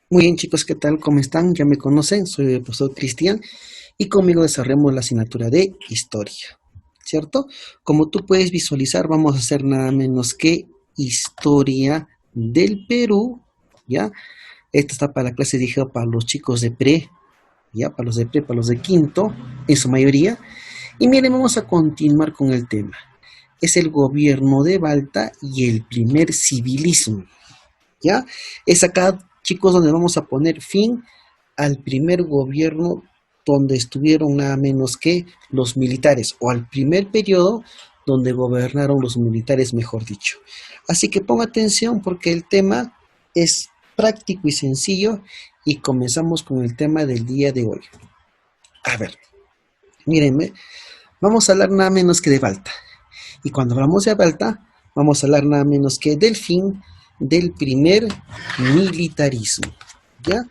Muy bien, chicos, ¿qué tal? ¿Cómo están? Ya me conocen, soy el profesor Cristian y conmigo desarrollamos la asignatura de historia, ¿cierto? Como tú puedes visualizar, vamos a hacer nada menos que historia del Perú, ¿ya? Esta está para la clase, dije, para los chicos de pre, ¿ya? Para los de pre, para los de quinto, en su mayoría. Y miren, vamos a continuar con el tema. Es el gobierno de Balta y el primer civilismo. ¿Ya? Es acá, chicos, donde vamos a poner fin al primer gobierno donde estuvieron nada menos que los militares, o al primer periodo donde gobernaron los militares, mejor dicho. Así que ponga atención porque el tema es práctico y sencillo y comenzamos con el tema del día de hoy. A ver, mírenme, vamos a hablar nada menos que de Balta. Y cuando hablamos de Balta, vamos a hablar nada menos que del fin del primer militarismo. ¿Ya?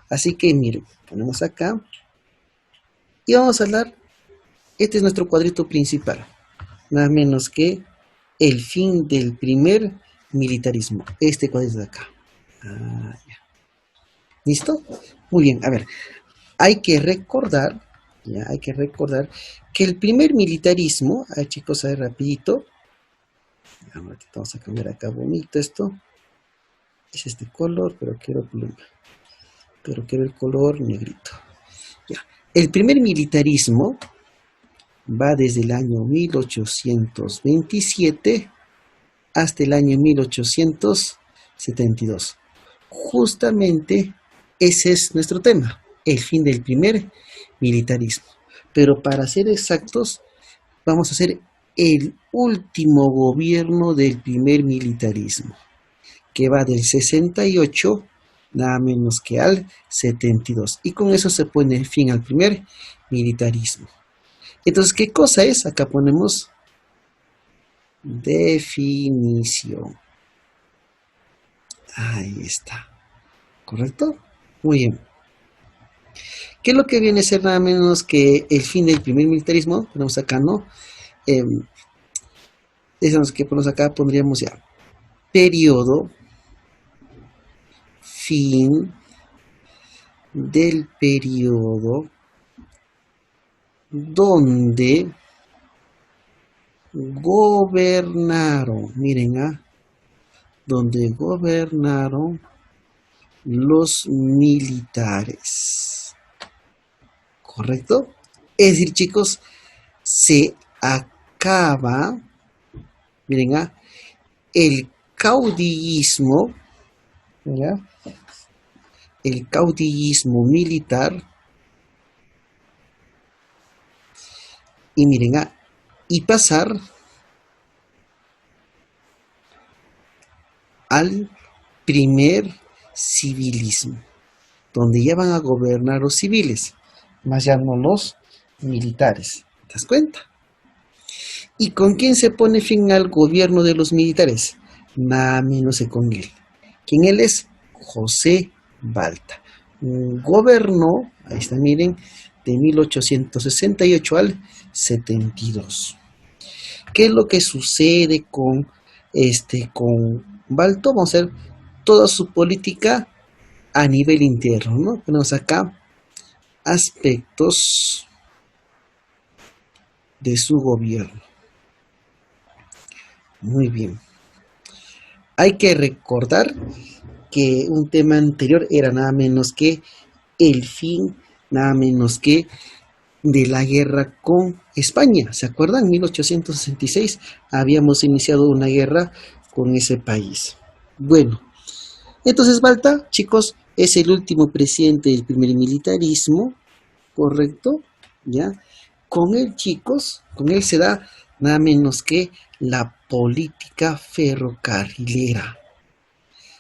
Así que miren, ponemos acá y vamos a hablar, este es nuestro cuadrito principal, nada menos que el fin del primer militarismo. Este cuadrito de acá. Ya. ¿Listo? Muy bien, a ver, hay que recordar, ya, hay que recordar que el primer militarismo, a ver, chicos, a ver rapidito, vamos a cambiar acá bonito esto. Es este color, pero quiero el color negrito. Ya. El primer militarismo va desde el año 1827 hasta el año 1872. Justamente ese es nuestro tema, el fin del primer militarismo. Pero para ser exactos, vamos a hacer el último gobierno del primer militarismo, que va del 68 nada menos que al 72. Y con eso se pone fin al primer militarismo. Entonces, ¿qué cosa es? Acá ponemos definición. Ahí está. ¿Correcto? Muy bien. ¿Qué es lo que viene a ser nada menos que el fin del primer militarismo? Ponemos acá, ¿no? Decimos que ponemos acá, pondríamos ya periodo, fin del periodo donde gobernaron, miren, donde gobernaron los militares. ¿Correcto? Es decir, chicos, se acaba, miren, el caudillismo, ¿ya? El caudillismo militar, y miren, y pasar al primer civilismo, donde ya van a gobernar los civiles, más ya no los militares. ¿Te das cuenta? ¿Y con quién se pone fin al gobierno de los militares? Nada menos que con él. ¿Quién él es? José Balta. Gobernó, ahí está, miren, de 1868 al 72. ¿Qué es lo que sucede con Balto? Vamos a ver toda su política a nivel interno, ¿no? Tenemos acá aspectos de su gobierno. Muy bien. Hay que recordar que un tema anterior era nada menos que el fin, nada menos que de la guerra con España. ¿Se acuerdan? En 1866 habíamos iniciado una guerra con ese país. Bueno, entonces Balta, chicos, es el último presidente del primer militarismo, ¿correcto? ¿Ya? Con él, chicos, con él se da nada menos que la política ferrocarrilera.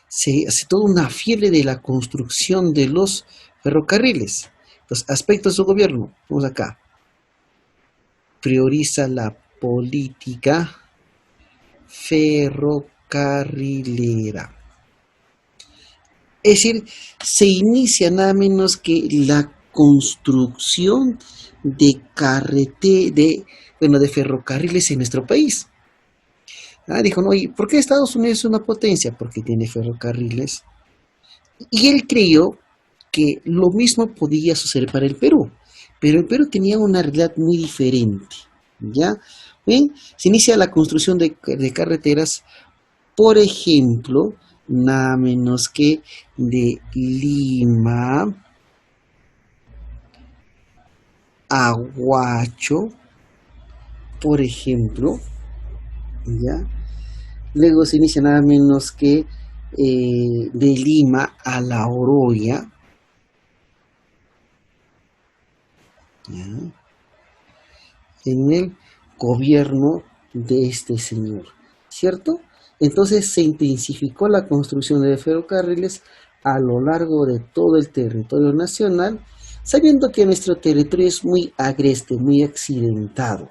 Se hace toda una fiebre de la construcción de los ferrocarriles. Los aspectos de su gobierno, vamos acá, prioriza la política ferrocarrilera. Es decir, se inicia nada menos que la construcción de de ferrocarriles en nuestro país. Dijo, no, ¿y por qué Estados Unidos es una potencia? Porque tiene ferrocarriles, Y él creyó que lo mismo podía suceder para el Perú, pero el Perú tenía una realidad muy diferente, ¿ya? Bien, se inicia la construcción de carreteras, por ejemplo, nada menos que de Lima a Huacho, por ejemplo, ¿ya? Luego se inicia nada menos que de Lima a La Oroya, ¿ya? En el gobierno de este señor, ¿cierto? Entonces se intensificó la construcción de ferrocarriles a lo largo de todo el territorio nacional, sabiendo que nuestro territorio es muy agreste, muy accidentado,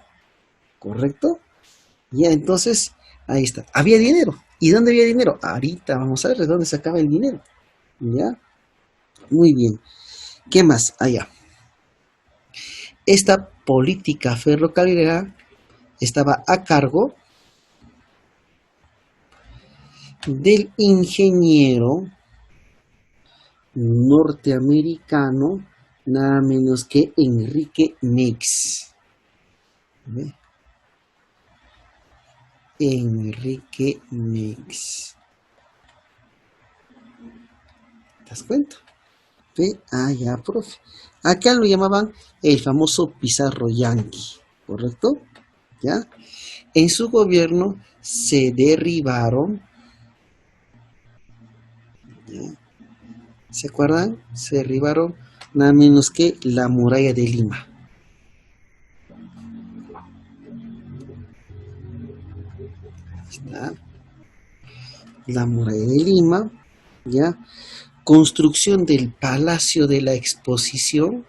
¿correcto? Ya, entonces, ahí está. Había dinero. ¿Y dónde había dinero? Ahorita vamos a ver de dónde sacaba el dinero. ¿Ya? Muy bien. ¿Qué más? Allá. Esta política ferrocarrilera estaba a cargo del ingeniero norteamericano, nada menos que Enrique Meix. ¿Ve? Enrique Meix. ¿Te das cuenta? ¿Ve? Ah, ya, profe. Acá lo llamaban el famoso Pizarro Yanqui, ¿correcto? ¿Ya? En su gobierno se derribaron, ¿ya? ¿Se acuerdan? Se derribaron nada menos que la muralla de Lima. ¿Está? La muralla de Lima, ¿ya? Construcción del Palacio de la Exposición.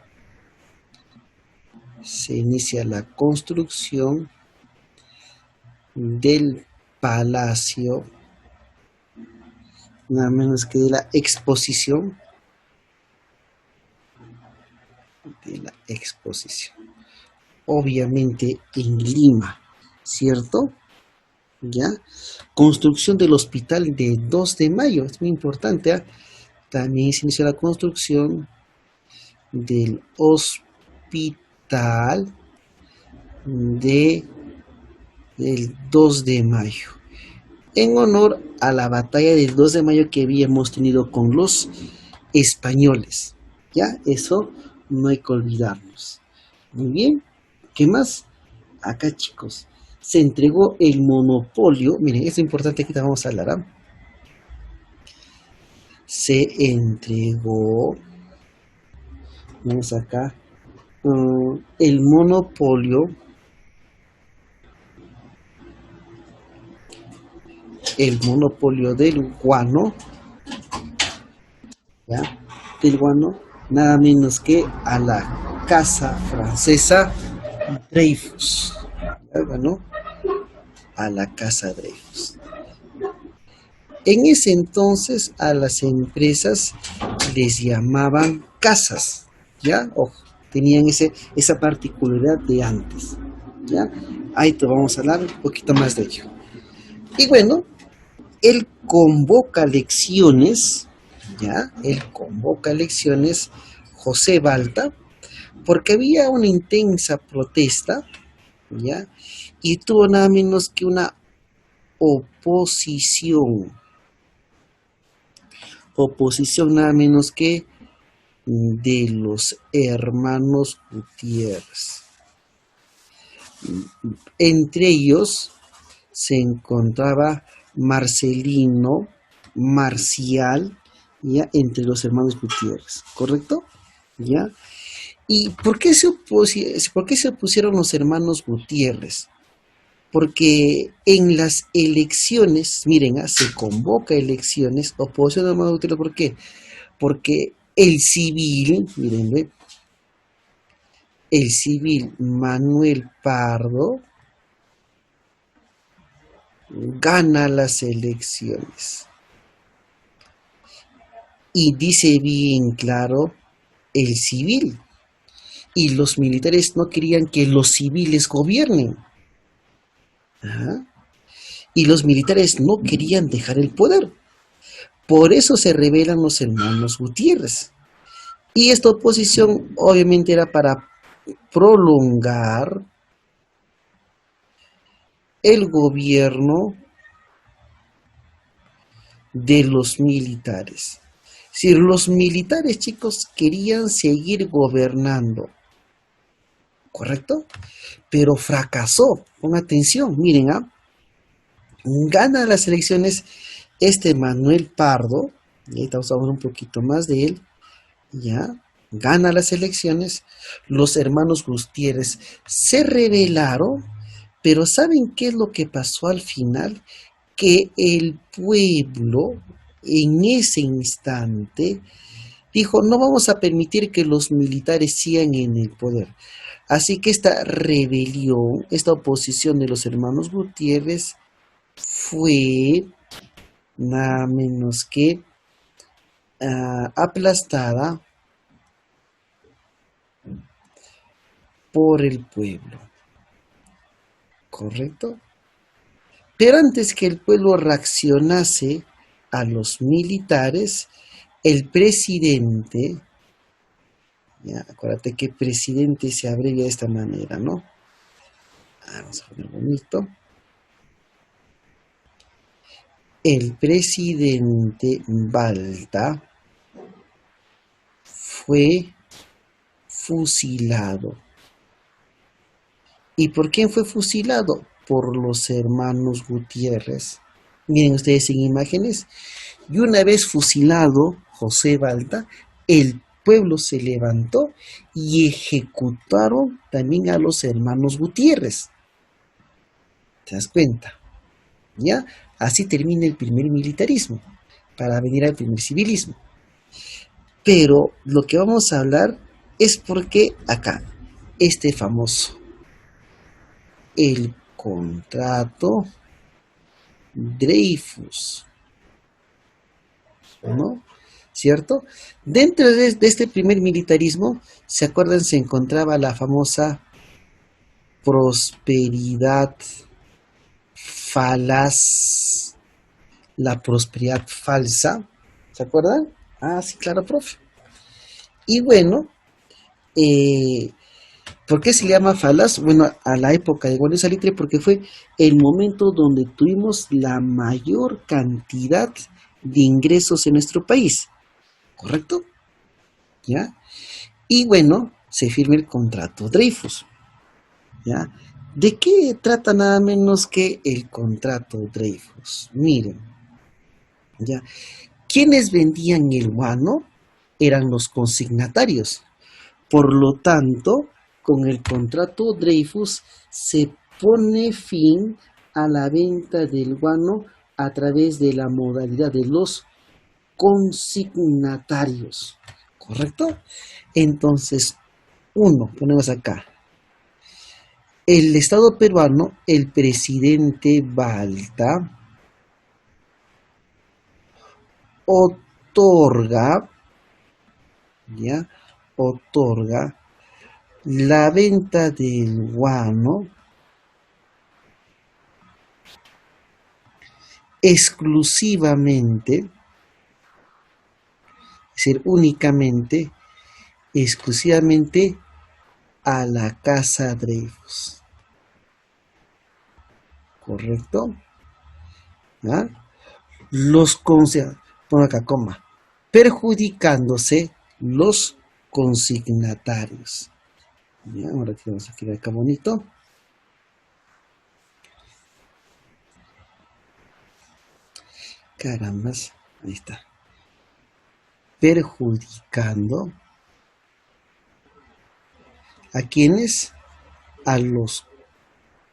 Se inicia la construcción del Palacio, nada menos que de la Exposición. De la Exposición. Obviamente en Lima, ¿cierto? ¿Ya? Construcción del Hospital de 2 de Mayo, es muy importante, ¿eh? También se inició la construcción del Hospital de, del 2 de Mayo, en honor a la batalla del 2 de Mayo que habíamos tenido con los españoles. ¿Ya? Eso no hay que olvidarnos. Muy bien. ¿Qué más? Acá, chicos, se entregó el monopolio. Miren, es importante que te vamos a hablar, ¿eh? Se entregó, vamos acá, el monopolio del guano, ¿ya? Del guano, nada menos que a la casa francesa Dreyfus, ¿ya? Ganó a la casa Dreyfus. En ese entonces a las empresas les llamaban casas, ¿ya? Ojo, tenían esa particularidad de antes, ¿ya? Ahí te vamos a hablar un poquito más de ello. Y bueno, él convoca elecciones, ¿ya? Él convoca elecciones, José Balta, porque había una intensa protesta, ¿ya? Y tuvo nada menos que una oposición nada menos que de los hermanos Gutiérrez. Entre ellos se encontraba Marcelino Marcial, ya, entre los hermanos Gutiérrez, ¿correcto? ¿Ya? ¿Y por qué se opusieron los hermanos Gutiérrez? Porque en las elecciones, miren, se convoca elecciones, oposición de hermanos Gutiérrez, ¿por qué? Porque el civil, miren, ¿ve? El civil Manuel Pardo gana las elecciones. Y dice bien claro, el civil. Y los militares no querían que los civiles gobiernen. ¿Ah? Y los militares no querían dejar el poder. Por eso se rebelan los hermanos Gutiérrez. Y esta oposición obviamente era para prolongar el gobierno de los militares. Si los militares, chicos, querían seguir gobernando, ¿correcto? Pero fracasó. Pon atención, miren, gana las elecciones Manuel Pardo, y ahorita vamos a hablar un poquito más de él, ya, gana las elecciones, los hermanos Gutiérrez se rebelaron, pero ¿saben qué es lo que pasó al final? Que el pueblo en ese instante dijo, no vamos a permitir que los militares sigan en el poder. Así que esta rebelión, esta oposición de los hermanos Gutiérrez fue nada menos que aplastada por el pueblo. ¿Correcto? Pero antes que el pueblo reaccionase a los militares, el presidente, ya, acuérdate que presidente se abrevia de esta manera, ¿no? Vamos a poner bonito. El presidente Balta fue fusilado. ¿Y por quién fue fusilado? Por los hermanos Gutiérrez. Miren ustedes en imágenes. Y una vez fusilado José Balta, el pueblo se levantó y ejecutaron también a los hermanos Gutiérrez. ¿Te das cuenta? ¿Ya? Así termina el primer militarismo, para venir al primer civilismo. Pero lo que vamos a hablar es porque acá, este famoso, el contrato Dreyfus, ¿no? ¿Cierto? Dentro de este primer militarismo, ¿se acuerdan? Se encontraba la famosa prosperidad falaz, la prosperidad falsa, ¿se acuerdan? Ah, sí, claro, profe. Y bueno, ¿por qué se le llama falaz? Bueno, a la época de Guardia Salitre, porque fue el momento donde tuvimos la mayor cantidad de ingresos en nuestro país, ¿correcto? ¿Ya? Y bueno, se firma el contrato Dreyfus, ¿ya? ¿De qué trata nada menos que el contrato Dreyfus? Miren, ¿ya? Quienes vendían el guano eran los consignatarios. Por lo tanto, con el contrato Dreyfus se pone fin a la venta del guano a través de la modalidad de los consignatarios, ¿correcto? Entonces, ponemos acá, el Estado peruano, el presidente Balta otorga la venta del guano exclusivamente, es decir, únicamente, exclusivamente a la casa Dreyfus, ¿correcto? ¿Ah? Pongo acá coma, perjudicándose los consignatarios. Ya, ahora vamos a escribir acá bonito. Carambas, ahí está. Perjudicando ¿a quiénes? A los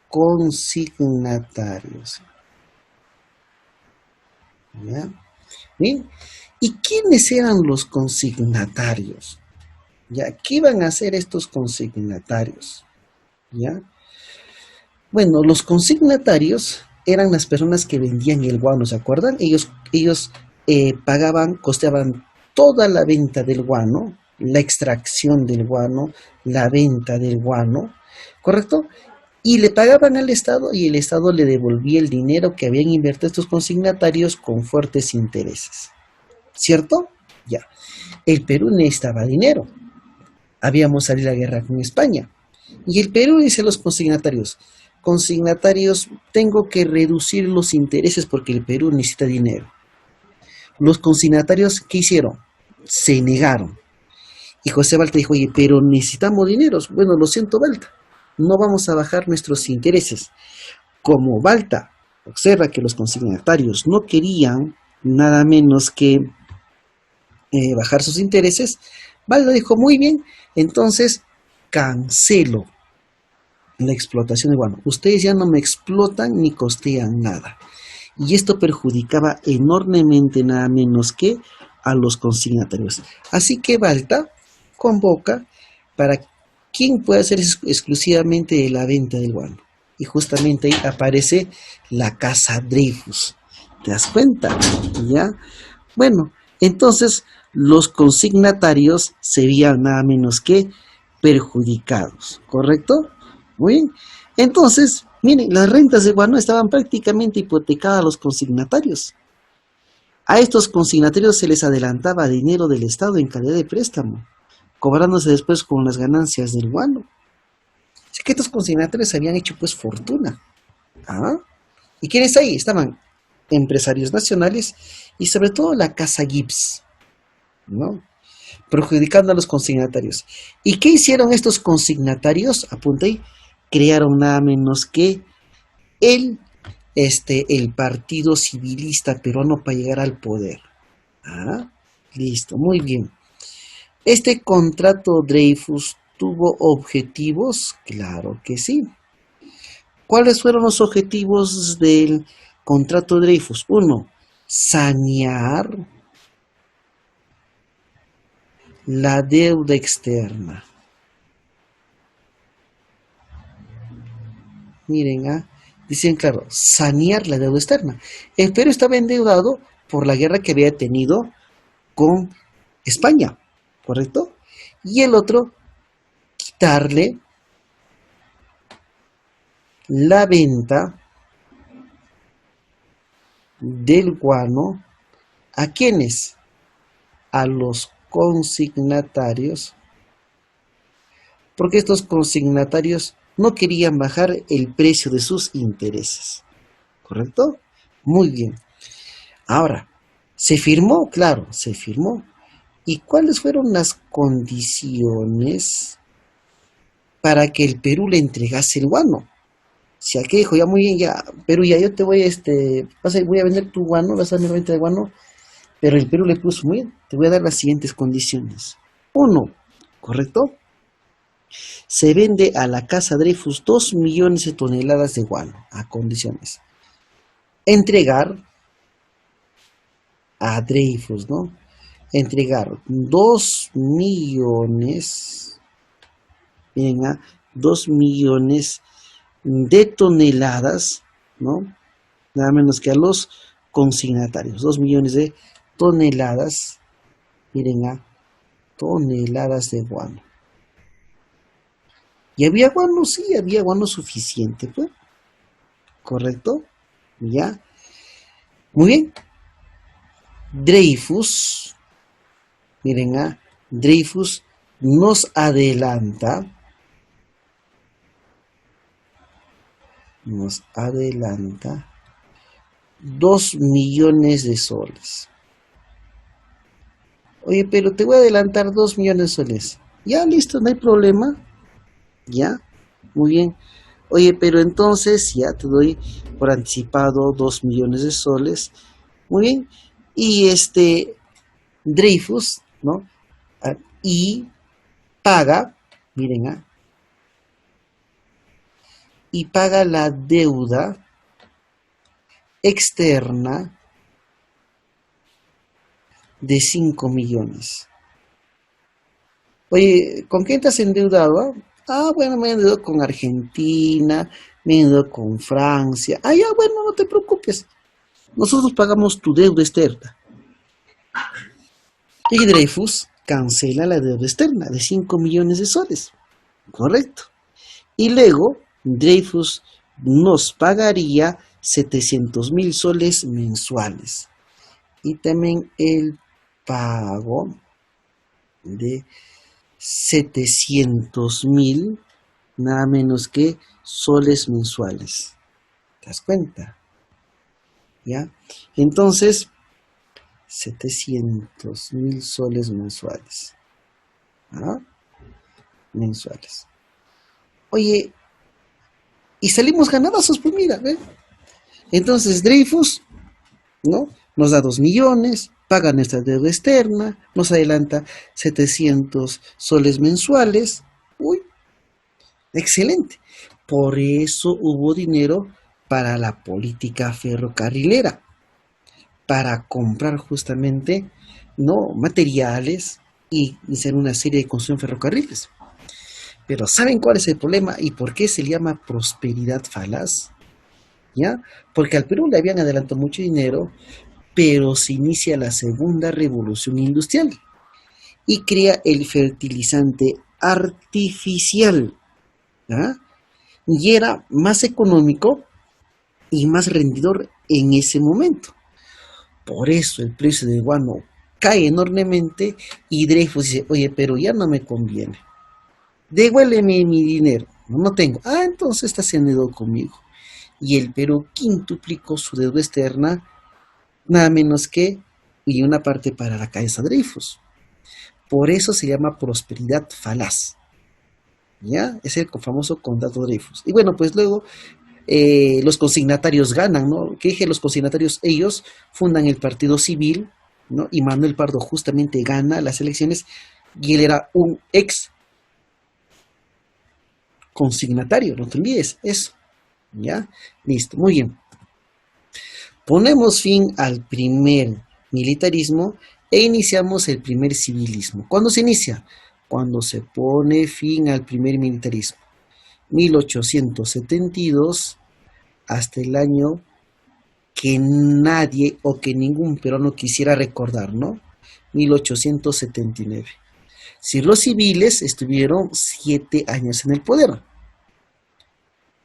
consignatarios. ¿Ya? ¿Bien? ¿Y quiénes eran los consignatarios? ¿Ya? ¿Qué iban a hacer estos consignatarios? ¿Ya? Bueno, los consignatarios eran las personas que vendían el guano, ¿se acuerdan? Ellos costeaban toda la venta del guano, la extracción del guano, la venta del guano, ¿correcto? Y le pagaban al Estado y el Estado le devolvía el dinero que habían invertido estos consignatarios con fuertes intereses. ¿cierto? Ya. El Perú necesitaba dinero. Habíamos salido a la guerra con España. Y el Perú dice a los consignatarios, tengo que reducir los intereses porque el Perú necesita dinero. Los consignatarios, ¿qué hicieron? Se negaron. Y José Balta dijo, oye, pero necesitamos dineros. Bueno, lo siento, Balta, no vamos a bajar nuestros intereses. Como Balta observa que los consignatarios no querían nada menos que bajar sus intereses, Balta dijo, muy bien, entonces cancelo la explotación de guano. Ustedes ya no me explotan ni costean nada. Y esto perjudicaba enormemente nada menos que a los consignatarios. Así que Balta convoca para quien pueda hacer exclusivamente la venta del guano. Y justamente ahí aparece la Casa Dreyfus. ¿Te das cuenta? ¿Ya? Bueno, entonces los consignatarios se veían nada menos que perjudicados, ¿correcto? Muy bien. Entonces, miren, las rentas de guano estaban prácticamente hipotecadas a los consignatarios. A estos consignatarios se les adelantaba dinero del Estado en calidad de préstamo, cobrándose después con las ganancias del guano. Así que estos consignatarios habían hecho pues fortuna. ¿Ah? ¿Y quiénes ahí? Estaban empresarios nacionales y sobre todo la Casa Gibbs, ¿no? Perjudicando a los consignatarios. ¿Y qué hicieron estos consignatarios? Apunta ahí. Crearon nada menos que el Partido Civilista Peruano para llegar al poder. Ah, listo, muy bien. ¿Este contrato Dreyfus tuvo objetivos? Claro que sí. ¿Cuáles fueron los objetivos del contrato Dreyfus? Uno, sanear la deuda externa. Miren, dicen claro, sanear la deuda externa. El Perú estaba endeudado por la guerra que había tenido con España, ¿correcto? Y el otro, quitarle la venta del guano, ¿a quiénes? A los consignatarios, porque estos consignatarios no querían bajar el precio de sus intereses, ¿correcto? Muy bien. Ahora, ¿se firmó? Claro, se firmó. ¿Y cuáles fueron las condiciones para que el Perú le entregase el guano? Si aquí dijo, ya muy bien, ya, Perú, ya yo te voy voy a vender tu guano, vas a darme la venta de guano, pero el Perú le puso, muy bien, te voy a dar las siguientes condiciones. Uno, ¿correcto? Se vende a la Casa Dreyfus 2 millones de toneladas de guano, a condiciones. Entregar a Dreyfus, ¿no? Entregar 2 millones, miren, 2 millones de toneladas, ¿no? Nada menos que a los consignatarios, 2 millones de toneladas, miren, toneladas de guano. ¿Y había guano? Sí, había guano suficiente, pues. ¿Correcto? ¿Ya? Muy bien. Dreyfus, miren, Dreyfus nos adelanta 2 millones de soles. Oye, pero te voy a adelantar 2 millones de soles. Ya, listo, no hay problema. Ya, muy bien. Oye, pero entonces ya te doy por anticipado 2 millones de soles. Muy bien. Y Dreyfus, ¿no? Y paga, miren, y paga la deuda externa de 5 millones. Oye, ¿con qué estás endeudado? Bueno, me he endeudado con Argentina, me he endeudado con Francia. Ya, bueno, no te preocupes. Nosotros pagamos tu deuda externa. Y Dreyfus cancela la deuda externa de 5 millones de soles. Correcto. Y luego Dreyfus nos pagaría 700.000 soles mensuales. Y también el pago de 700.000, nada menos que soles mensuales. ¿Te das cuenta? ¿Ya? Entonces, 700.000 soles mensuales. ¿Ah? Mensuales. Oye, y salimos ganadazos, pues mira, ¿ve? Entonces Dreyfus, ¿no? Nos da 2 millones, paga nuestra deuda externa, nos adelanta 700 soles mensuales. Uy, excelente. Por eso hubo dinero para la política ferrocarrilera, para comprar justamente, ¿no?, materiales y hacer una serie de construcción de ferrocarriles. Pero ¿saben cuál es el problema y por qué se le llama prosperidad falaz? ¿Ya? Porque al Perú le habían adelantado mucho dinero, pero se inicia la segunda revolución industrial y crea el fertilizante artificial, ¿ya? Y era más económico y más rendidor en ese momento. Por eso el precio del guano cae enormemente y Dreyfus dice, oye, pero ya no me conviene. Devuélveme mi dinero. No tengo. Ah, entonces estás en deuda conmigo. Y el Perú quintuplicó su deuda externa, nada menos que, y una parte para la cabeza Dreyfus. Por eso se llama prosperidad falaz. ¿Ya? Es el famoso contrato Dreyfus. Y bueno, pues luego los consignatarios ganan, ¿no? Que dije, los consignatarios, ellos fundan el Partido Civil, ¿no? Y Manuel Pardo justamente gana las elecciones y él era un ex consignatario, no te olvides eso. ¿Ya? Listo, muy bien. Ponemos fin al primer militarismo e iniciamos el primer civilismo. ¿Cuándo se inicia? Cuando se pone fin al primer militarismo. 1872 hasta el año que nadie o que ningún peruano quisiera recordar, ¿no? 1879. Si los civiles estuvieron 7 años en el poder,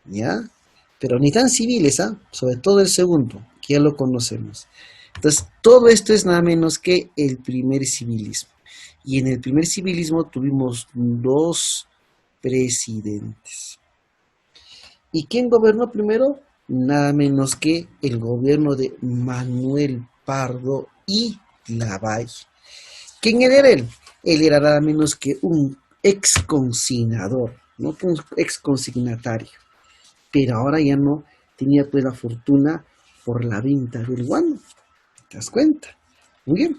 ¿ya? Pero ni tan civiles, ¿ah? Sobre todo el segundo, que ya lo conocemos. Entonces, todo esto es nada menos que el primer civilismo. Y en el primer civilismo tuvimos 2 presidentes. ¿Y quién gobernó primero? Nada menos que el gobierno de Manuel Pardo y Lavalle. ¿Quién era él? Él era nada menos que un ex consignador, no un ex consignatario. Pero ahora ya no tenía pues la fortuna por la venta del guano. ¿Te das cuenta? Muy bien.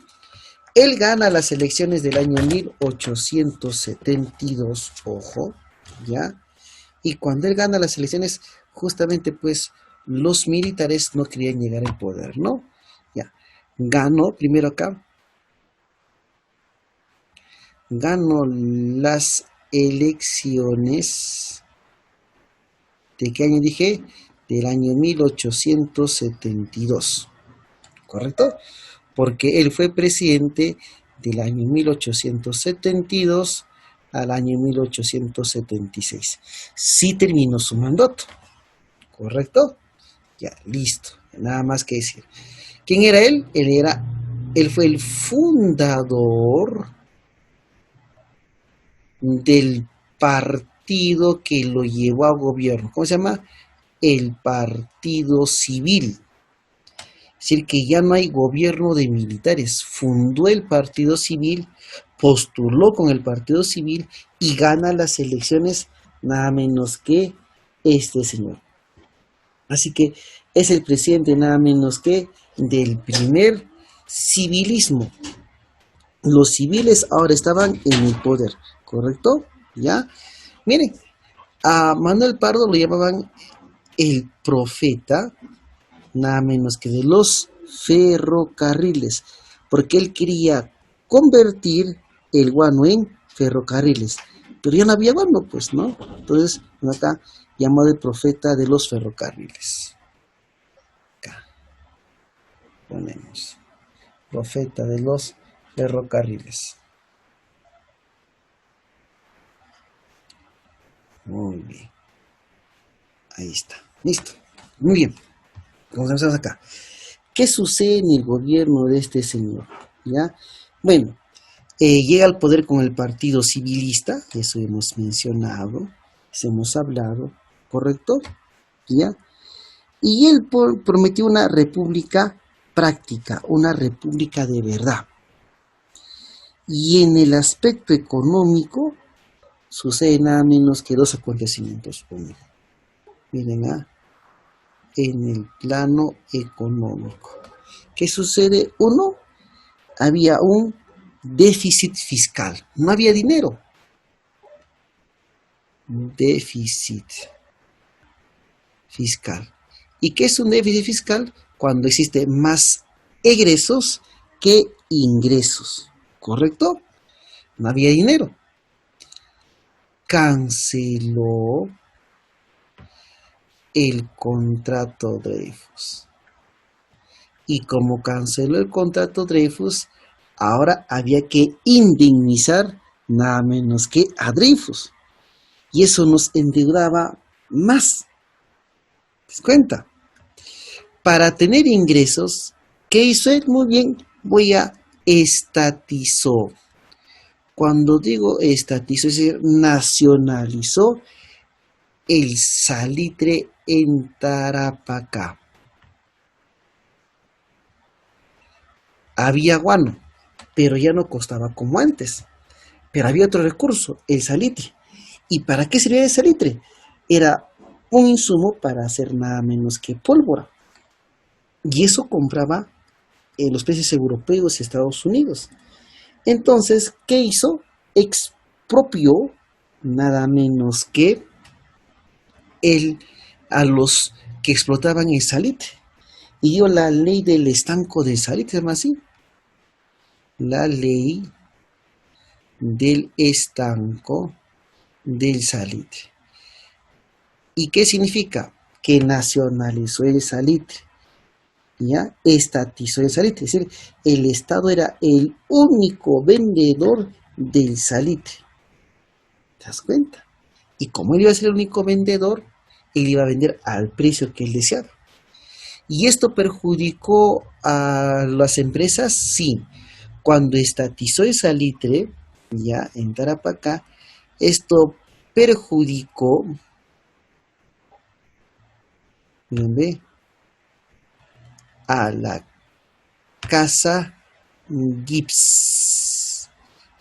Él gana las elecciones del año 1872, ojo, ¿ya? Y cuando él gana las elecciones, justamente pues los militares no querían llegar al poder, ¿no? Ya, ganó primero acá, ganó las elecciones, ¿de qué año dije? Del año 1872, ¿correcto? Porque él fue presidente del año 1872 al año 1876. Sí terminó su mandato, ¿correcto? Ya, listo, nada más que decir. ¿Quién era él? Él fue el fundador del partido que lo llevó a gobierno. ¿Cómo se llama? El Partido Civil. Es decir, que ya no hay gobierno de militares. Fundó el Partido Civil, postuló con el Partido Civil y gana las elecciones nada menos que este señor. Así que es el presidente nada menos que del primer civilismo. Los civiles ahora estaban en el poder, ¿correcto? ¿Ya? Miren, a Manuel Pardo lo llamaban el profeta, nada menos que de los ferrocarriles, porque él quería convertir el guano en ferrocarriles, pero ya no había guano, pues, ¿no? Entonces, acá llamado el profeta de los ferrocarriles. Acá ponemos profeta de los ferrocarriles. Muy bien. Ahí está. Listo. Muy bien. Comenzamos acá. ¿Qué sucede en el gobierno de este señor? ¿Ya? Bueno, llega al poder con el Partido Civilista, eso hemos mencionado, eso hemos hablado, ¿correcto? ¿Ya? Y él prometió una república práctica, una república de verdad. Y en el aspecto económico sucede nada menos que dos acontecimientos. Uno, miren, en el plano económico. ¿Qué sucede? Uno, había un déficit fiscal, no había dinero. Déficit fiscal. ¿Y qué es un déficit fiscal? Cuando existe más egresos que ingresos, ¿correcto? No había dinero. Canceló el contrato Dreyfus. Y como canceló el contrato Dreyfus, ahora había que indemnizar nada menos que a Dreyfus. Y eso nos endeudaba más. ¿Te das cuenta? Para tener ingresos, ¿qué hizo él? Muy bien, voy a estatizó. Cuando digo estatizó, es decir, nacionalizó el salitre en Tarapacá. Había guano, pero ya no costaba como antes. Pero había otro recurso, el salitre. ¿Y para qué servía el salitre? Era un insumo para hacer nada menos que pólvora. Y eso compraba los países europeos y Estados Unidos. Entonces, ¿qué hizo? Expropió nada menos que a los que explotaban el salitre. Y dio la ley del estanco del salitre, ¿se llama así? La ley del estanco del salitre. ¿Y qué significa? Que nacionalizó el salitre, ¿ya? Estatizó el salitre, es decir, el Estado era el único vendedor del salitre. ¿Te das cuenta? Y como él iba a ser el único vendedor, él iba a vender al precio que él deseaba. ¿Y esto perjudicó a las empresas? Sí. Cuando estatizó el salitre, ya en Tarapacá, esto perjudicó, ¿ve?, a la Casa Gibbs.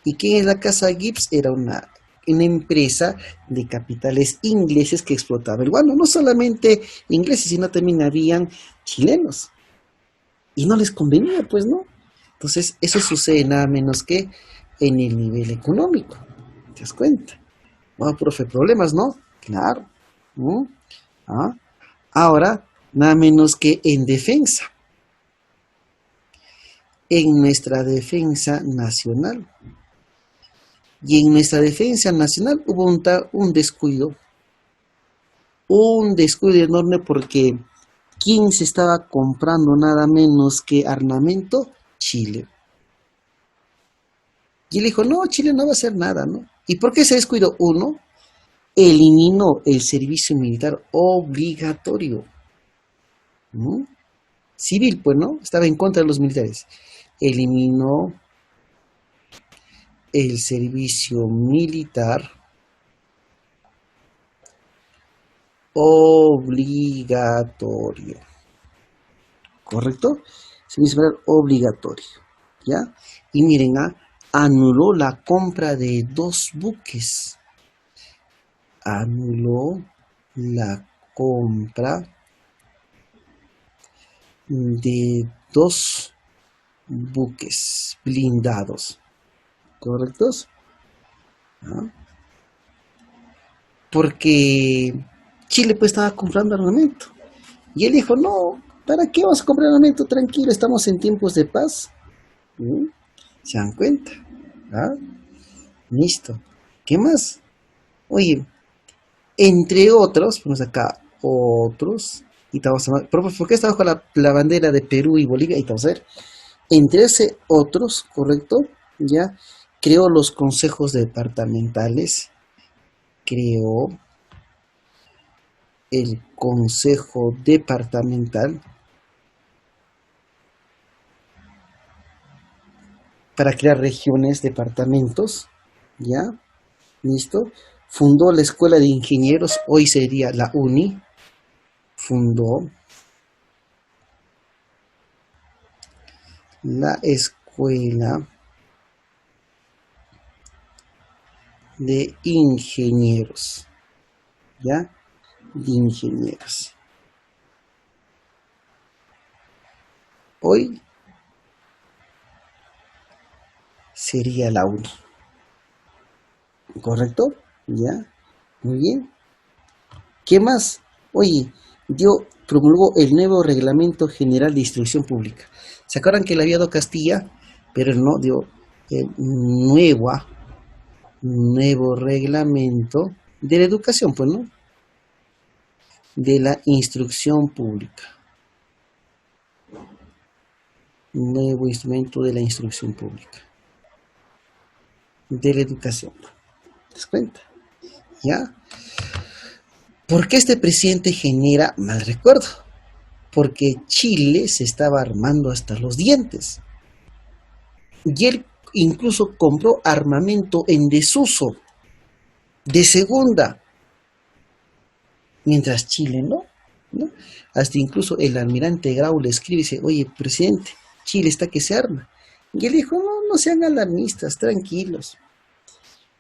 ¿Y quién es la Casa Gibbs? Era una empresa de capitales ingleses que explotaba el guano. No solamente ingleses, sino también habían chilenos. Y no les convenía, pues no. Entonces, eso sucede nada menos que en el nivel económico. ¿Te das cuenta? No, profe, problemas, ¿no? Claro. ¿Ah? Ahora, nada menos que en defensa. En nuestra defensa nacional. Y en nuestra defensa nacional hubo un descuido. Un descuido enorme porque ¿quién se estaba comprando nada menos que armamento? Chile. Y él dijo, no, Chile no va a hacer nada, ¿no? ¿Y por qué se descuidó? Uno, eliminó el servicio militar obligatorio. ¿No? Civil, pues, ¿no? Estaba en contra de los militares. Eliminó el servicio militar obligatorio. ¿Correcto? Servicio militar obligatorio. ¿Ya? Y miren, anuló la compra de 2 buques. Anuló la compra de 2 buques blindados. ¿Correctos? ¿Ah? Porque Chile pues estaba comprando armamento. Y él dijo, no, ¿para qué vamos a comprar armamento? Tranquilo, estamos en tiempos de paz. ¿Se dan cuenta? ¿Ah? Listo. ¿Qué más? Oye, entre otros, ponemos acá otros, y estamos a ver, ¿por qué está bajo la bandera de Perú y Bolivia? Y estamos a ver, entre ese otros, ¿correcto? Ya creó los consejos departamentales, creó el consejo departamental para crear regiones, departamentos, ¿ya? ¿Listo? Fundó la Escuela de Ingenieros, hoy sería la UNI, fundó la Escuela de Ingenieros, ¿ya? De ingenieros. Hoy sería la UNI, ¿correcto? ¿Ya? Muy bien. ¿Qué más? Oye, promulgó el nuevo Reglamento General de Instrucción Pública. ¿Se acuerdan que le había dado Castilla? Pero él no dio el nuevo reglamento de la educación, pues, ¿no? De la instrucción pública. Nuevo instrumento de la instrucción pública. De la educación. ¿Te das cuenta? ¿Ya? ¿Por qué este presidente genera mal recuerdo? Porque Chile se estaba armando hasta los dientes. Y él incluso compró armamento en desuso, de segunda. Mientras Chile ¿no? Hasta incluso el almirante Grau le escribe y dice, oye, presidente, Chile está que se arma. Y él dijo, no sean alarmistas, tranquilos.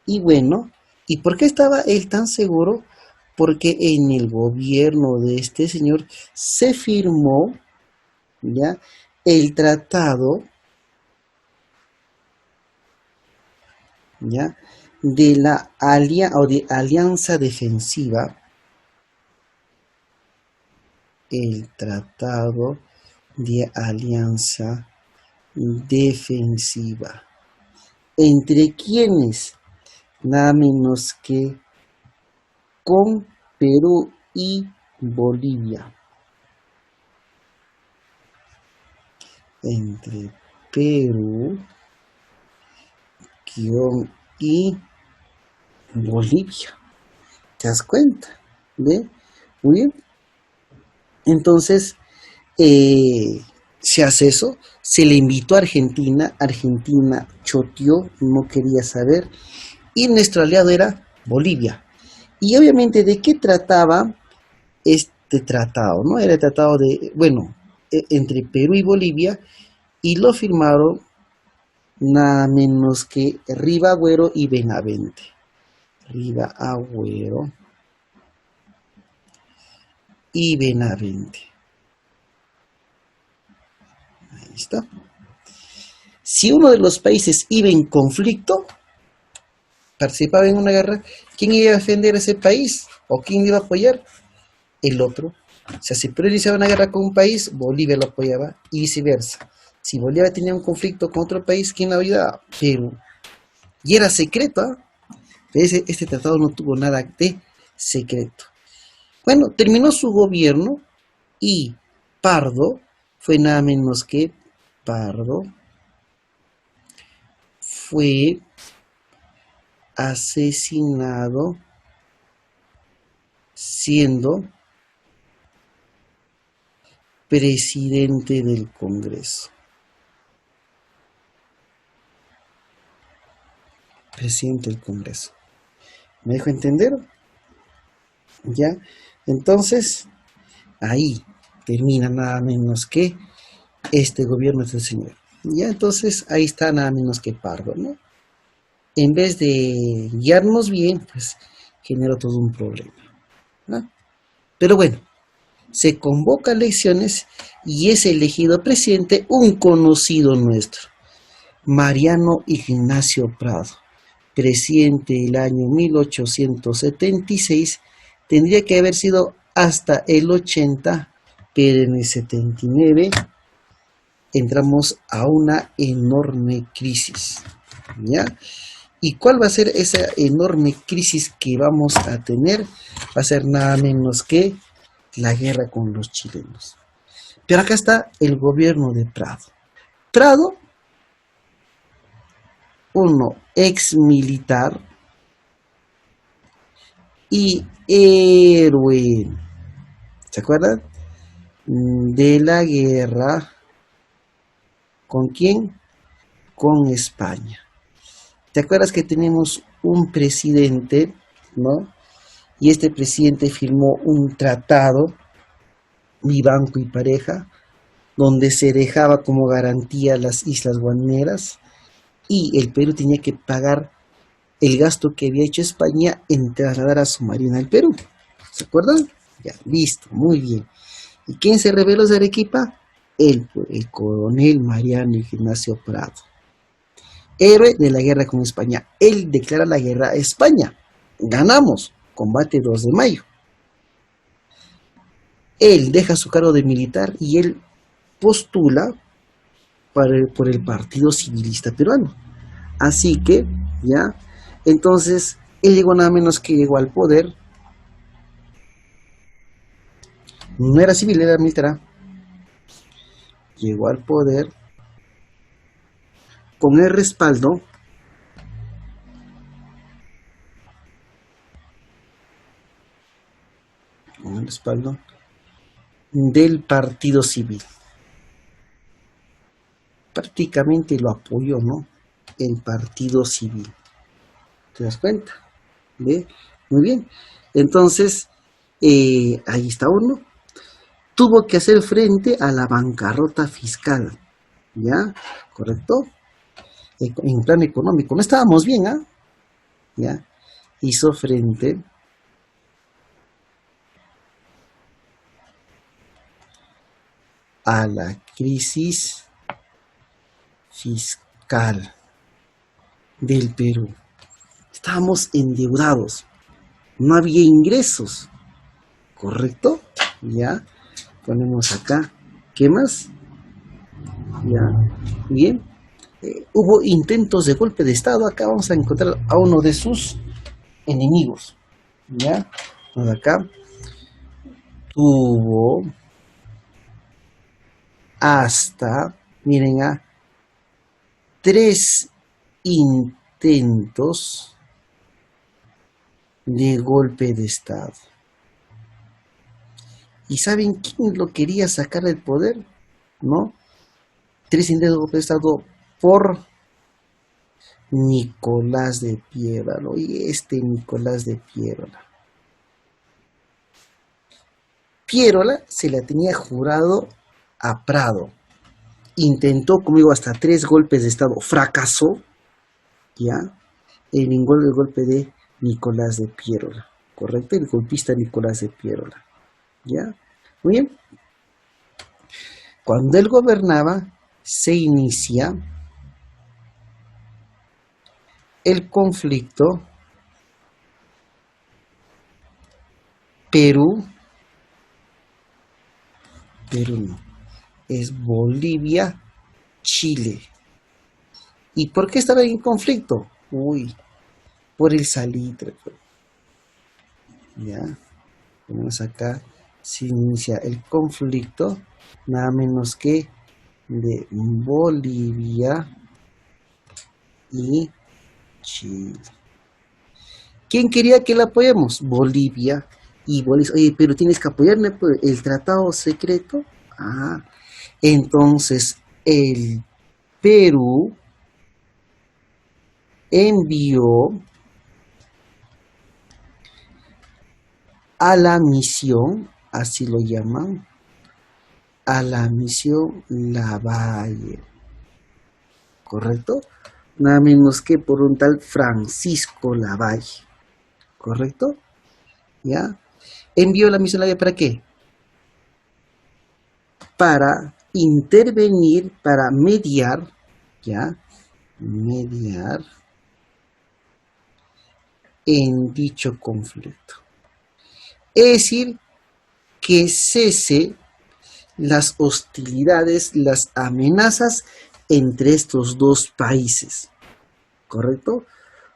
Y bueno, ¿y por qué estaba él tan seguro? Porque en el gobierno de este señor se firmó, ¿ya?, el tratado, ¿ya?, de la alianza defensiva, el tratado de alianza defensiva. ¿Entre quiénes? Nada menos que con Perú y Bolivia. Entre Perú y Bolivia. ¿Te das cuenta? ¿Ve? Muy bien. Entonces, se hace eso, se le invitó a Argentina, Argentina choteó, no quería saber, y nuestro aliado era Bolivia. Y obviamente, ¿de qué trataba este tratado? ¿No? Era el tratado de, entre Perú y Bolivia, y lo firmaron nada menos que Rivagüero y Benavente. Rivagüero y Benavente. Ahí está. Si uno de los países iba en conflicto, participaba en una guerra, ¿quién iba a defender a ese país? ¿O quién iba a apoyar? El otro. O sea, si Perú iniciaba una guerra con un país, Bolivia lo apoyaba y viceversa. Si Bolivia tenía un conflicto con otro país, ¿quién lo ayudaba? Perú. Y era secreto, ¿eh? Este tratado no tuvo nada de secreto. Bueno, terminó su gobierno y Pardo fue nada menos que Pardo fue asesinado siendo presidente del Congreso. Presidente del Congreso. ¿Me dejo entender? ¿Ya? Entonces, ahí termina nada menos que este gobierno de este señor. Ya, entonces ahí está nada menos que Pardo, ¿no? En vez de guiarnos bien, pues generó todo un problema, ¿no? Pero bueno, se convoca elecciones y es elegido presidente un conocido nuestro, Mariano Ignacio Prado, presidente del año 1876, tendría que haber sido hasta el 80, pero en el 79 entramos a una enorme crisis, ¿ya? ¿Y cuál va a ser esa enorme crisis que vamos a tener? Va a ser nada menos que la guerra con los chilenos. Pero acá está el gobierno de Prado. Prado, uno ex militar y héroe, ¿se acuerdan? De la guerra, ¿con quién? con España. ¿Te acuerdas que tenemos un presidente, ¿no? Y este presidente firmó un tratado, mi banco y pareja, donde se dejaba como garantía las islas guaneras y el Perú tenía que pagar el gasto que había hecho España en trasladar a su marina al Perú. ¿Se acuerdan? Ya, listo, muy bien. ¿Y quién se rebeló de Arequipa? El coronel Mariano Ignacio Prado, héroe de la guerra con España. Él declara la guerra a España. Ganamos. Combate 2 de mayo. Él deja su cargo de militar y él postula por el Partido Civilista Peruano. Así que, ya, entonces, él llegó nada menos que llegó al poder. No era civil, era militar. Llegó al poder con el respaldo del Partido Civil. Prácticamente lo apoyó, ¿no? El Partido Civil. ¿Te das cuenta? ¿Ve? Muy bien. Entonces, ahí está uno. Tuvo que hacer frente a la bancarrota fiscal. ¿Ya? ¿Correcto? En plan económico. No estábamos bien, ¿ah? ¿Ya? Hizo frente a la crisis fiscal del Perú. Estábamos endeudados, no había ingresos, ¿correcto? Ya, ponemos acá, ¿qué más? Ya, bien. Hubo intentos de golpe de Estado, acá vamos a encontrar a uno de sus enemigos, ya, acá, tuvo hasta, miren, a 3 intentos de golpe de Estado. ¿Y saben quién lo quería sacar del poder? ¿No? 3 intentos de golpe de Estado por Nicolás de Piévalo. Y Nicolás de Piérola. Piérola se la tenía jurado a Prado. Intentó, como digo, hasta 3 golpes de Estado. Fracasó, ¿ya? En ningún golpe de Nicolás de Piérola. ¿Correcto? El golpista Nicolás de Piérola. ¿Ya? Muy bien. Cuando él gobernaba, se inicia el conflicto Perú no, es Bolivia, Chile. ¿Y por qué estaba en conflicto? Uy, por el salitre. Ya, tenemos acá, se inicia el conflicto, nada menos que de Bolivia y Chile. ¿Quién quería que la apoyemos? Bolivia y Bolivia. Oye, pero tienes que apoyarme por el tratado secreto. Ah, entonces el Perú envió a la misión, así lo llaman, a la misión Lavalle, ¿correcto? Nada menos que por un tal Francisco Lavalle, ¿correcto? ¿Ya? Envió la misión Lavalle ¿para qué? Para intervenir, para mediar, ¿ya? Mediar en dicho conflicto. Es decir, que cese las hostilidades, las amenazas entre estos dos países, ¿correcto?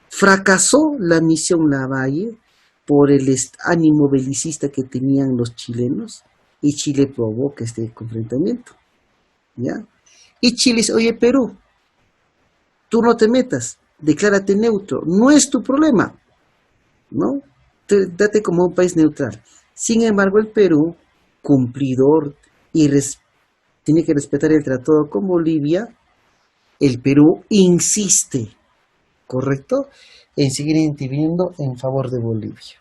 Fracasó la misión Lavalle por el ánimo belicista que tenían los chilenos y Chile provoca este confrontamiento, ¿ya? Y Chile dice, oye Perú, tú no te metas, declárate neutro, no es tu problema, ¿no? Date como un país neutral. Sin embargo, el Perú, cumplidor y tiene que respetar el tratado con Bolivia, el Perú insiste, ¿correcto?, en seguir interviniendo en favor de Bolivia.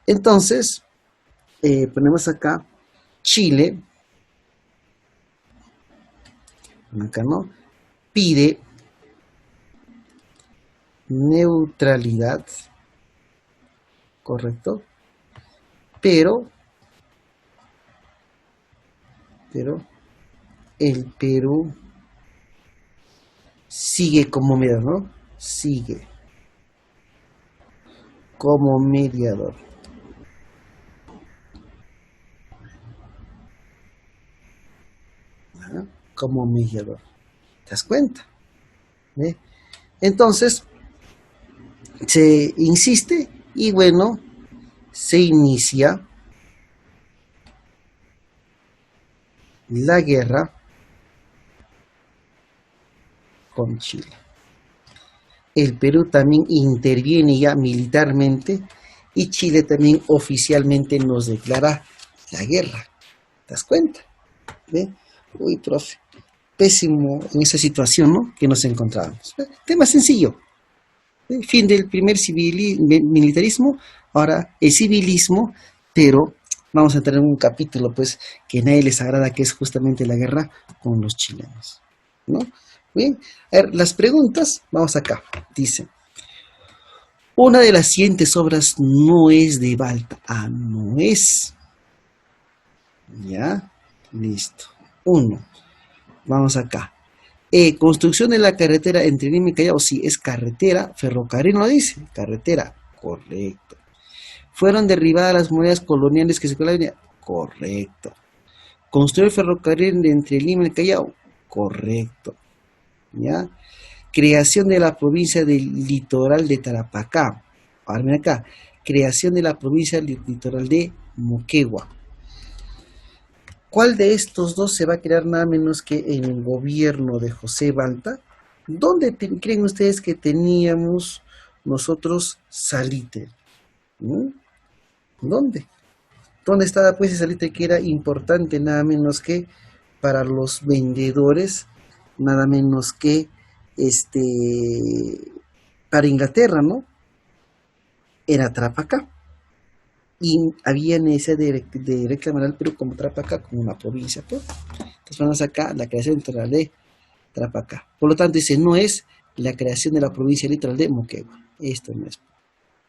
Entonces, ponemos acá Chile, acá no, pide neutralidad, ¿correcto? Pero el Perú sigue como mediador, ¿no? Sigue como mediador. ¿Ah? Como mediador. ¿Te das cuenta? ¿Ve? Entonces, se insiste y bueno, se inicia la guerra con Chile. El Perú también interviene ya militarmente y Chile también oficialmente nos declara la guerra. ¿Te das cuenta? ¿Ve? Uy, profe, pésimo en esa situación, ¿no?, que nos encontrábamos. Tema sencillo. ¿Ve? Fin del primer militarismo, ahora el civilismo, pero vamos a entrar en un capítulo, pues, que a nadie les agrada, que es justamente la guerra con los chilenos, ¿no? Bien, a ver, las preguntas, vamos acá, dice, una de las siguientes obras no es de Balta. Ah, no es. Ya, listo. Uno, vamos acá. Construcción de la carretera entre Lima y Callao, sí, es carretera, ferrocarril no dice, carretera, correcto. Fueron derribadas las monedas coloniales que se colaban, correcto. Construir el ferrocarril entre Lima y el Callao, correcto. ¿Ya? Creación de la provincia del litoral de Tarapacá. Ahora miren acá, creación de la provincia del litoral de Moquegua. ¿Cuál de estos dos se va a crear nada menos que en el gobierno de José Balta? ¿Dónde creen ustedes que teníamos nosotros Salitre? ¿Mm? ¿Dónde? ¿Dónde estaba pues ese Salitre que era importante nada menos que para los vendedores, nada menos que para Inglaterra, ¿no? Era Tarapacá. Y había necesidad de reclamar al Perú como Tarapacá, como una provincia, pues. Entonces vamos acá, la creación litoral de Tarapacá. Por lo tanto, dice, no es la creación de la provincia litoral de Moquegua. Esto no es.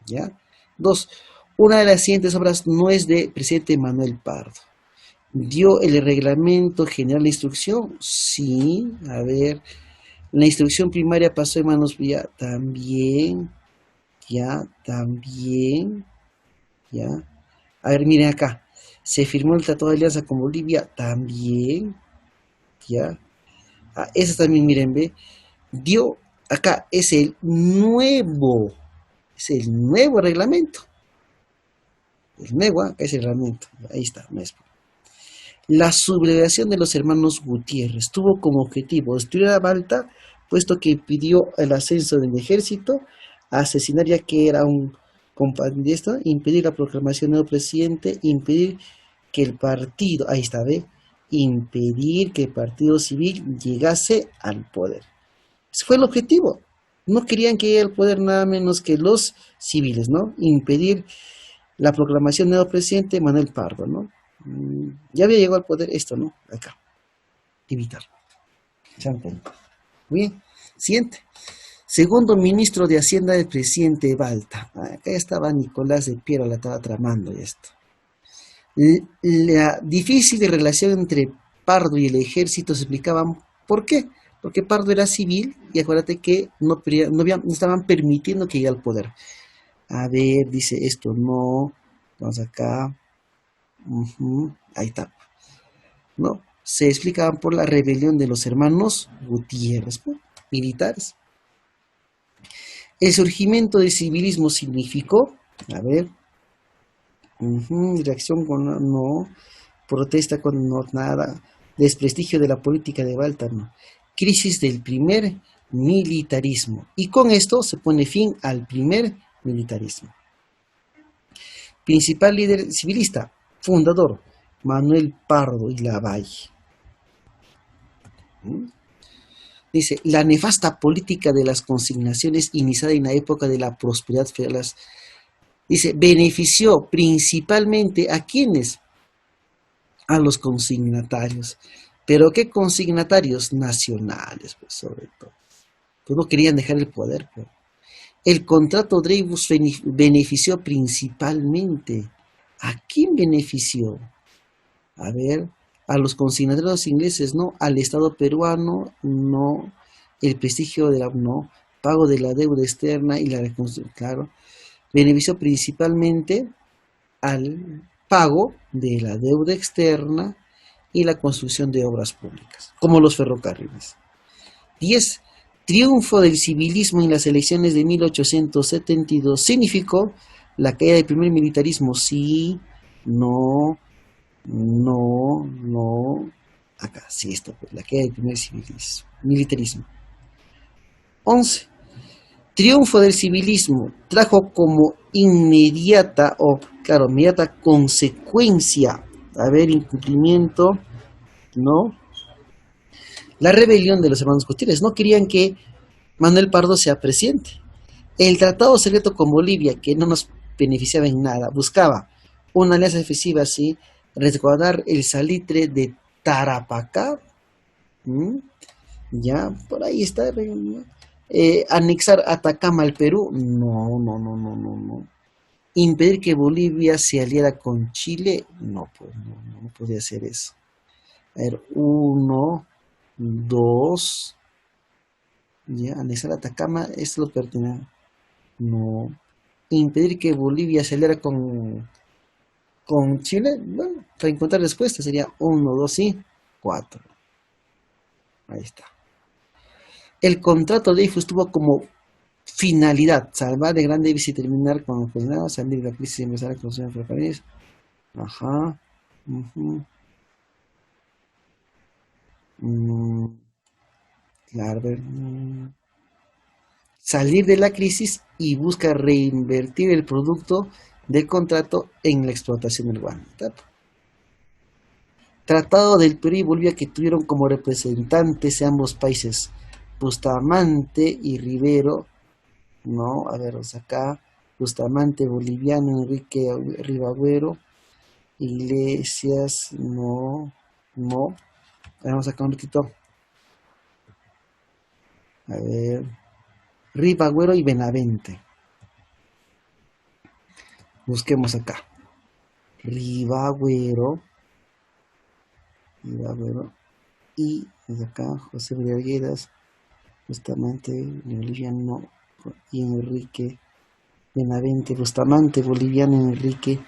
¿Ya? Dos, una de las siguientes obras no es de presidente Manuel Pardo. ¿Dio el reglamento general de instrucción? Sí, a ver. La instrucción primaria pasó en manos ya también. Ya, también. ¿Ya? A ver, miren acá. Se firmó el Tratado de Alianza con Bolivia también. ¿Ya? Ah, eso también, miren, ve. Dio, acá es el nuevo reglamento. El nuevo, acá es el reglamento. Ahí está, maestro. La sublevación de los hermanos Gutiérrez tuvo como objetivo destruir a Balta, puesto que pidió el ascenso del ejército, asesinar ya que era un compañero, impedir la proclamación del nuevo presidente, impedir que el partido, ahí está, ¿ve? Impedir que el partido civil llegase al poder. Ese fue el objetivo. No querían que llegue al poder nada menos que los civiles, ¿no? Impedir la proclamación del nuevo presidente Manuel Pardo, ¿no? Ya había llegado al poder esto, ¿no? Acá. Evitar. Muy bien. Siguiente. Segundo ministro de Hacienda del presidente Balta. Acá estaba Nicolás de Piero, la estaba tramando esto. La difícil relación entre Pardo y el ejército se explicaban por qué. Porque Pardo era civil y acuérdate que no estaban permitiendo que llegue al poder. A ver, dice esto, no. Vamos acá. Ahí está. ¿No? Se explicaban por la rebelión de los hermanos Gutiérrez, ¿no? Militares. El surgimiento del civilismo significó, a ver, reacción con no, protesta con no, nada, desprestigio de la política de Balta, no, crisis del primer militarismo. Y con esto se pone fin al primer militarismo. Principal líder civilista, fundador, Manuel Pardo y Lavalle. Dice, la nefasta política de las consignaciones iniciada en la época de la prosperidad federal, dice, benefició principalmente a quienes, a los consignatarios. Pero ¿qué consignatarios? Nacionales, pues sobre todo. Pues no querían dejar el poder. Pues. El contrato Dreyfus benefició principalmente. ¿A quién benefició? A ver, a los consignatarios ingleses, no, al Estado peruano, no, el prestigio de la, no, pago de la deuda externa y la reconstrucción, claro, benefició principalmente al pago de la deuda externa y la construcción de obras públicas, como los ferrocarriles. 10. Triunfo del civilismo en las elecciones de 1872 significó la caída del primer militarismo. Sí, no, no, no. Acá, sí, esto, pues, la caída del primer militarismo. 11. Triunfo del civilismo trajo como inmediata consecuencia, a ver, incumplimiento, ¿no? La rebelión de los hermanos Gutiérrez. No querían que Manuel Pardo sea presidente. El tratado secreto con Bolivia, que no nos beneficiaba en nada, buscaba una alianza defensiva así, resguardar el salitre de Tarapacá, ya, por ahí está, anexar Atacama al Perú, no. Impedir que Bolivia se aliara con Chile, no, pues no podía hacer eso. A ver, 1, 2, ya, anexar Atacama, esto lo pertenece, no. Impedir que Bolivia se aliara con Chile, bueno, para encontrar respuesta sería 1, 2 y 4. Ahí está. El contrato de Dreyfus tuvo como finalidad salvar de gran déficit y terminar con los condenados, salir de la crisis y empezar a conocer el país. Ajá. Claro, salir de la crisis y busca reinvertir el producto del contrato en la explotación del guano. Tratado del Perú y Bolivia que tuvieron como representantes de ambos países Bustamante y Rivero, no, a ver, acá, Bustamante boliviano, Enrique Ribagüero, Iglesias, no, vamos acá un ratito, a ver, Ribagüero y Benavente, busquemos acá, Ribagüero y desde acá José Villegas, Bustamante boliviano y Enrique Benavente, Bustamante boliviano, Enrique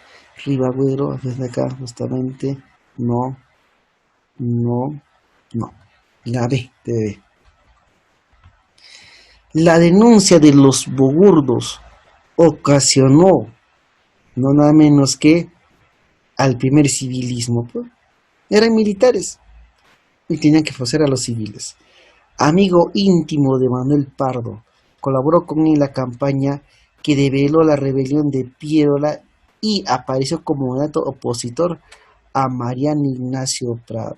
Ribagüero, desde acá Bustamante, no, la B, de la denuncia de los bogurdos ocasionó no nada menos que al primer civilismo, pues. Eran militares y tenían que forzar a los civiles. Amigo íntimo de Manuel Pardo, colaboró con él en la campaña que develó la rebelión de Piérola y apareció como dato opositor a Mariano Ignacio Prado.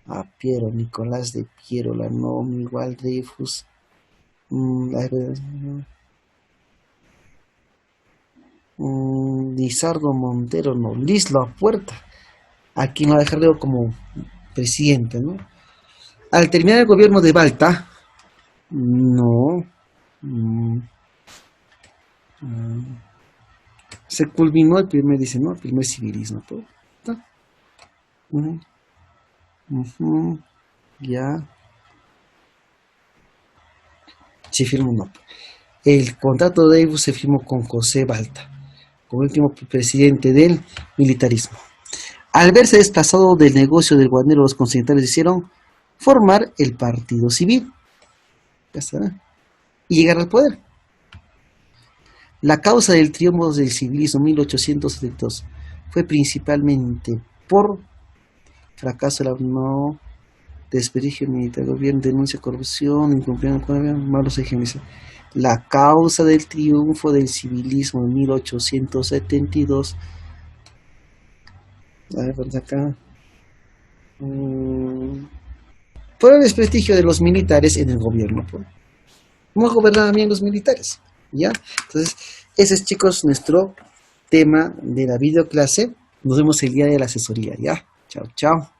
A Piero Nicolás de Piérola, no, igual Dreyfus. Lizardo Montero, no, Lislo Puerta, a quien va a dejar como presidente, ¿no? Al terminar el gobierno de Balta, se culminó el primer, dice, ¿no? El primer civilismo, ¿no? Ya. Se firmó, no. El contrato de Dreyfus se firmó con José Balta, como último presidente del militarismo. Al verse desplazado del negocio del guanero, los consignatarios hicieron formar el Partido Civil y llegar al poder. La causa del triunfo del civilismo 1872 fue principalmente por fracaso de la desprestigio militar, gobierno, denuncia, corrupción, incumplimiento, malos ejemplos. La causa del triunfo del civilismo en 1872. A ver, por acá. Por el desprestigio de los militares en el gobierno. Pues. ¿Cómo gobernaban bien los militares? ¿Ya? Entonces, ese es, chicos, nuestro tema de la videoclase. Nos vemos el día de la asesoría, ¿ya? Chao, chao.